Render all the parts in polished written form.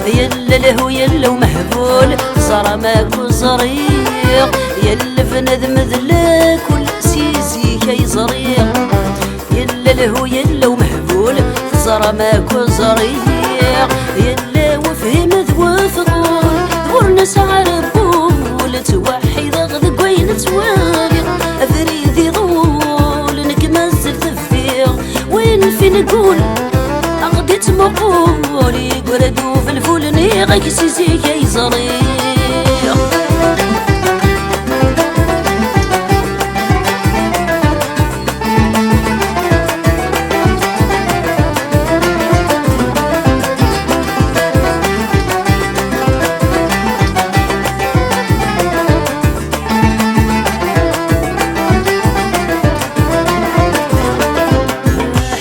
يلا له يلا ومهبول صار ماكو زريق يلا بنادم ذلا كل سيزي كي زريق يلا له يلا ومهبول صار ماكو زريق يلا وفهم ذو فضول ذور ناس عربول توحي ضغط قوين توالي افريدي ضول نكمز الثفير وين في نقول أقدت مقولي قردو في الفول نيغك سيسي كي زريق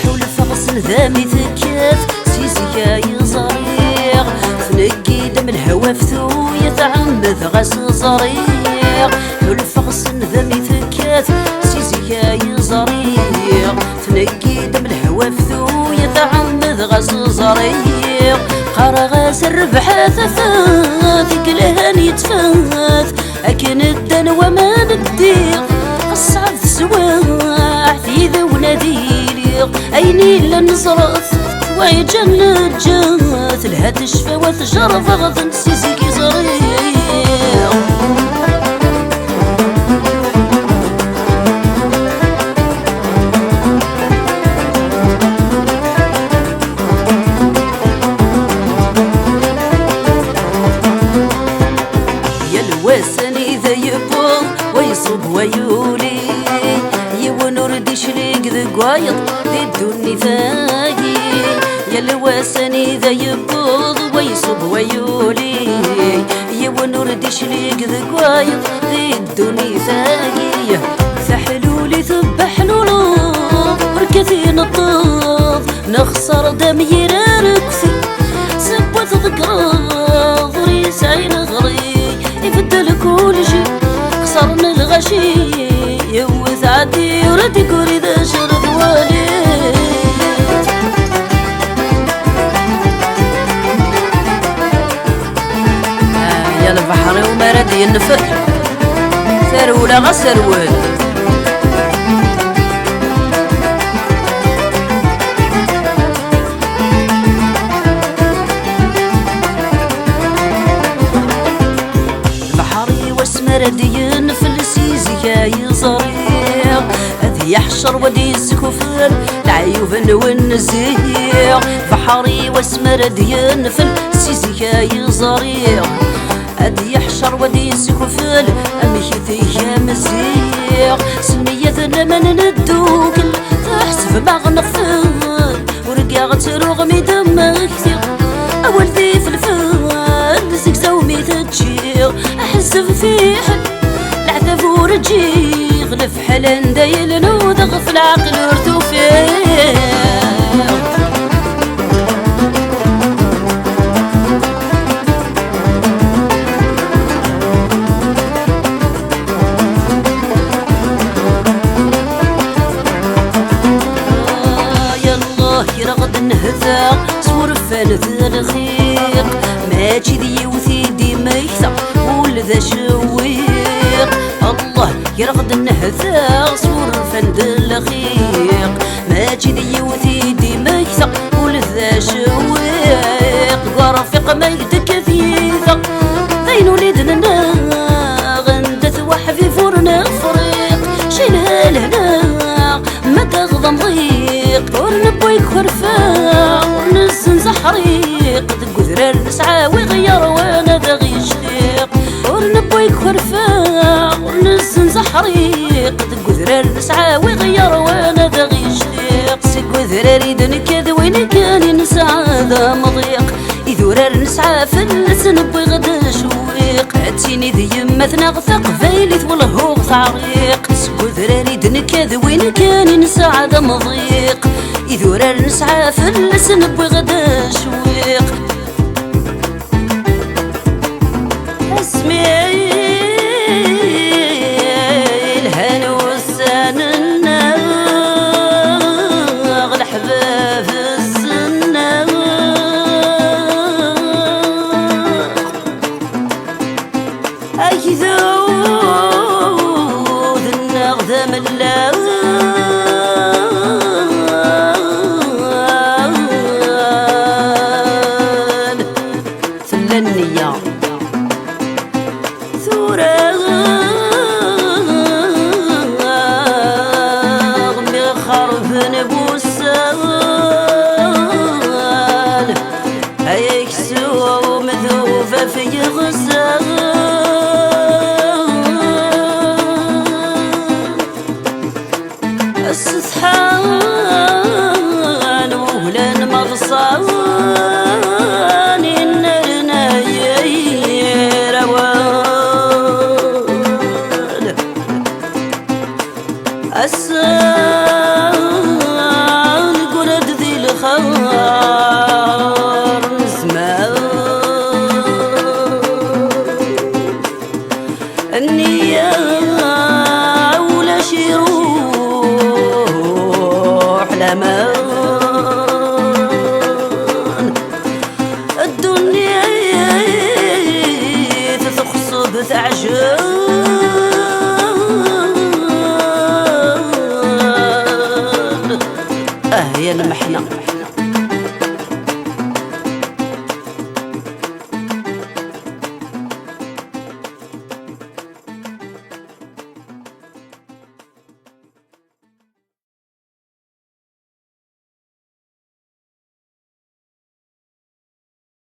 حول فغص ذامي ثكات سيسي كي زريق تنقي دم الهوا فتو يتعمد غاس زريق حول فغص ذامي ثكات سيسي كي زريق تنقي دم الهوا فتو يتعمد غاس زريق قرغاس الربح ثفات كلهن يتفات أكن الدن وما نديق الصعب سواح في ذو نديليق أيني لنزرط ويجن جات لها تشفى وتجرف غضن سيزيكي زريق يلوسن إذا يبوض ويصب ويولي يونور دي شريق ذا قايض ذي الدني ثاقي يلوسن إذا يبوض ويصب ويولي يونور دي شريق ذا قايض ذي الدني ثاقي فحلولي ثب حلولو وركثي نطاض نخسر دم يراركثي سبوت ذكراض ريس عين غري يبدل كل شي خسرنا الغشي يوث عدي ورد يقول إذا شرد والي يا البحر وما ردي النفر ثرولا غسرول رديين في السيزي كاي زريق هذي يحشر ودي السكوفل العيوفن والنزيق بحري واسمر رديين في السيزي كاي زريق هذي يحشر ودي السكوفل أميكي يا مزيق سمية من ندوكل تحسب مغنفل ورقاغت رغمي دمك ثيق أول ذي في الفل زكزا وميتجيغ أحسب في حل العذاب ورجيغ لفحل اندايل نوضغ في العقل ورتوفيق يالله يرغد النهثاق صورفان ذا الخيق ماشي ذي وثيدي ميثق ولذا شويق الله يرغد النهثاق صورفان ذا الخيق ماشي ذي وثيدي ميثق ولذا شويق ورفق ميتك ثيثق ذين وليدنا غندث وحفي فرنا فريق شيلها لهنا ما تغضم ضيق ورنبويك ورفاق ورنسن زحريق تقذر نسعى ويغير وانا ذا غيشتيق ورنبويك ورفاق ورنسن زحريق تقذر نسعى ويغير وانا ذا غيشتيق سكوذر ريدن كذا وين كان نسعى ذا مضيق يذورر نسعى فلس نبوي غدا شويق اتيني ذي يمثنا غثق فايلث والله هو تعريق سكوذر ريدن كذا وين كان نسعى ذا مضيق الطريق يثور نسعى فلس نبغي غدا شويق اسمي الهنا والسان الناغ الحباب السناغ أيذوذ الناغ ذا ملاغ النية ثوراغ مخرف نبوسال هيك سوى ومذوفة في غزال السسحان وهلان مغصان السان قرد ذي الخار نسمع النية ولا شي روح لمان الدنيا تثقصب تعجب هي المحنة